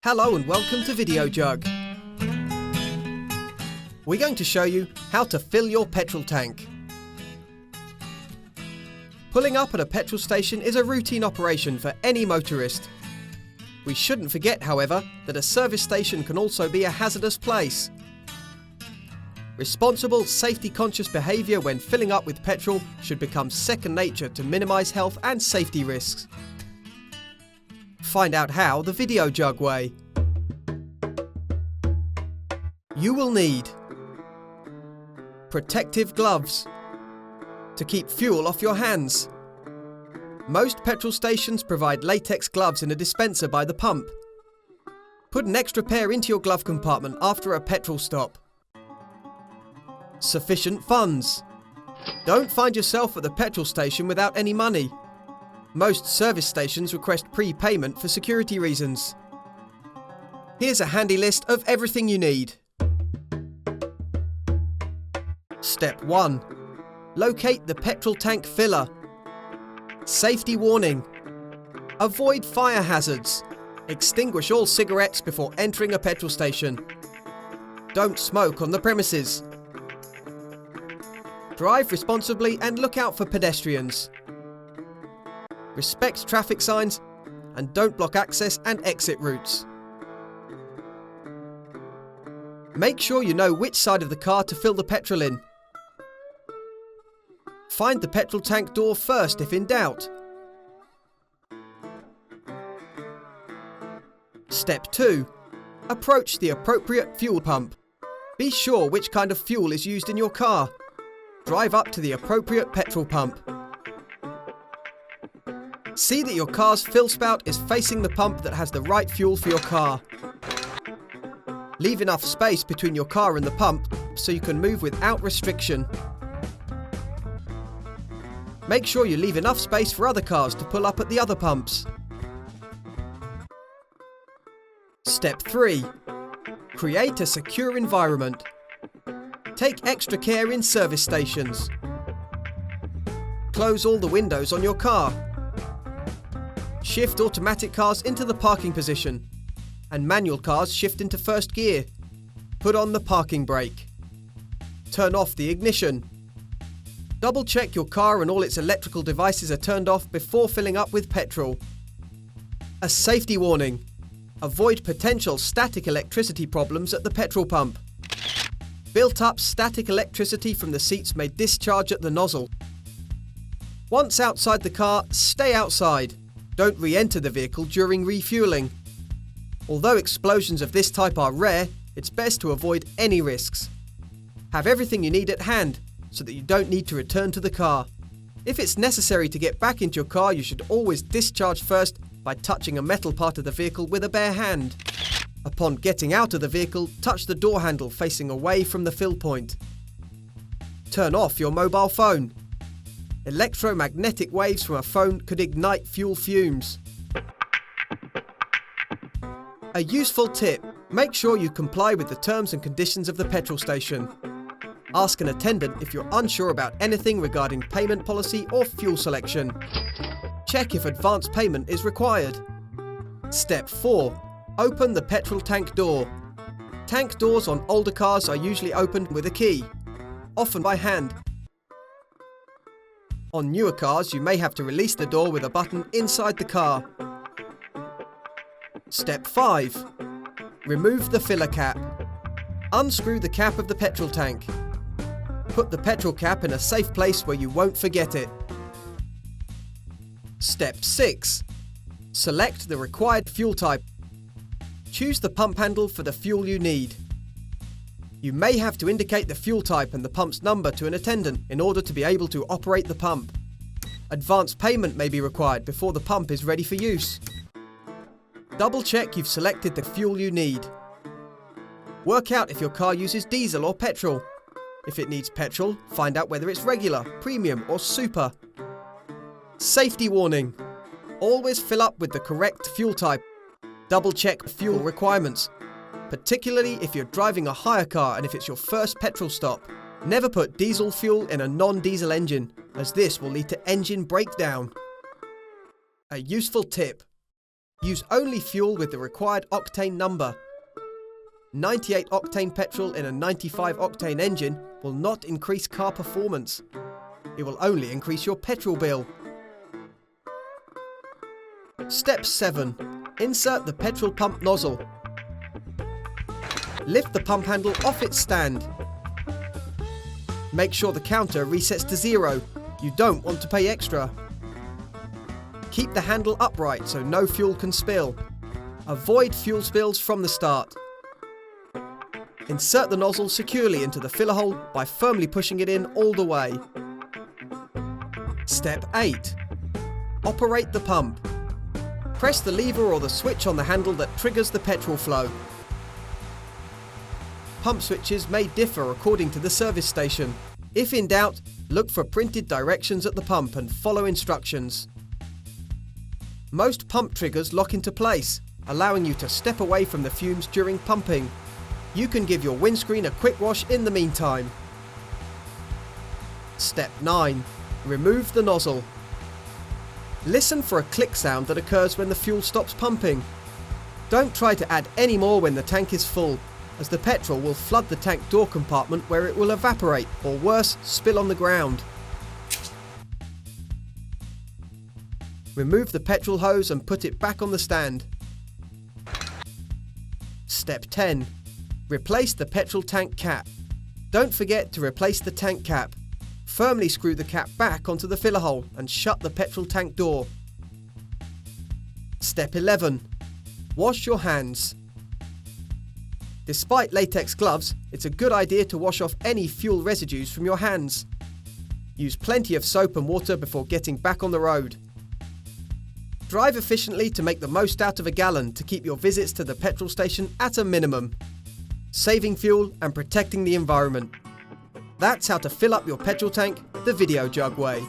Hello and welcome to Videojug. We're going to show you how to fill your petrol tank. Pulling up at a petrol station is a routine operation for any motorist. We shouldn't forget, however, that a service station can also be a hazardous place. Responsible, safety-conscious behaviour when filling up with petrol should become second nature to minimise health and safety risks. Find out how the Videojug way. You will need protective gloves to keep fuel off your hands. Most petrol stations provide latex gloves in a dispenser by the pump. Put an extra pair into your glove compartment after a petrol stop. Sufficient funds. Don't find yourself at the petrol station without any money. Most service stations request prepayment for security reasons. Here's a handy list of everything you need. Step 1. Locate the petrol tank filler. Safety warning. Avoid fire hazards. Extinguish all cigarettes before entering a petrol station. Don't smoke on the premises. Drive responsibly and look out for pedestrians. Respect traffic signs and don't block access and exit routes. Make sure you know which side of the car to fill the petrol in. Find the petrol tank door first if in doubt. Step 2. Approach the appropriate fuel pump. Be sure which kind of fuel is used in your car. Drive up to the appropriate petrol pump. See that your car's fill spout is facing the pump that has the right fuel for your car. Leave enough space between your car and the pump so you can move without restriction. Make sure you leave enough space for other cars to pull up at the other pumps. Step 3. Create a secure environment. Take extra care in service stations. Close all the windows on your car. Shift automatic cars into the parking position, and manual cars shift into first gear. Put on the parking brake. Turn off the ignition. Double check your car and all its electrical devices are turned off before filling up with petrol. A safety warning. Avoid potential static electricity problems at the petrol pump. Built-up static electricity from the seats may discharge at the nozzle. Once outside the car, stay outside. Don't re-enter the vehicle during refuelling. Although explosions of this type are rare, it's best to avoid any risks. Have everything you need at hand so that you don't need to return to the car. If it's necessary to get back into your car, you should always discharge first by touching a metal part of the vehicle with a bare hand. Upon getting out of the vehicle, touch the door handle facing away from the fill point. Turn off your mobile phone. Electromagnetic waves from a phone could ignite fuel fumes. A useful tip: make sure you comply with the terms and conditions of the petrol station. Ask an attendant if you're unsure about anything regarding payment policy or fuel selection. Check if advance payment is required. Step 4. Open the petrol tank door. Tank doors on older cars are usually opened with a key, often by hand. On newer cars, you may have to release the door with a button inside the car. Step 5. Remove the filler cap. Unscrew the cap of the petrol tank. Put the petrol cap in a safe place where you won't forget it. Step 6. Select the required fuel type. Choose the pump handle for the fuel you need. You may have to indicate the fuel type and the pump's number to an attendant in order to be able to operate the pump. Advance payment may be required before the pump is ready for use. Double check you've selected the fuel you need. Work out if your car uses diesel or petrol. If it needs petrol, find out whether it's regular, premium or super. Safety warning. Always fill up with the correct fuel type. Double check fuel requirements, particularly if you're driving a hire car and if it's your first petrol stop. Never put diesel fuel in a non-diesel engine, as this will lead to engine breakdown. A useful tip: Use only fuel with the required octane number. 98 octane petrol in a 95 octane engine will not increase car performance. It will only increase your petrol bill. Step 7. Insert the petrol pump nozzle. Lift the pump handle off its stand. Make sure the counter resets to 0. You don't want to pay extra. Keep the handle upright so no fuel can spill. Avoid fuel spills from the start. Insert the nozzle securely into the filler hole by firmly pushing it in all the way. Step 8. Operate the pump. Press the lever or the switch on the handle that triggers the petrol flow. Pump switches may differ according to the service station. If in doubt, look for printed directions at the pump and follow instructions. Most pump triggers lock into place, allowing you to step away from the fumes during pumping. You can give your windscreen a quick wash in the meantime. Step 9. Remove the nozzle. Listen for a click sound that occurs when the fuel stops pumping. Don't try to add any more when the tank is full, as the petrol will flood the tank door compartment where it will evaporate, or worse, spill on the ground. Remove the petrol hose and put it back on the stand. Step 10. Replace the petrol tank cap. Don't forget to replace the tank cap. Firmly screw the cap back onto the filler hole and shut the petrol tank door. Step 11. Wash your hands. Despite latex gloves, it's a good idea to wash off any fuel residues from your hands. Use plenty of soap and water before getting back on the road. Drive efficiently to make the most out of a gallon to keep your visits to the petrol station at a minimum, saving fuel and protecting the environment. That's how to fill up your petrol tank the Videojug way.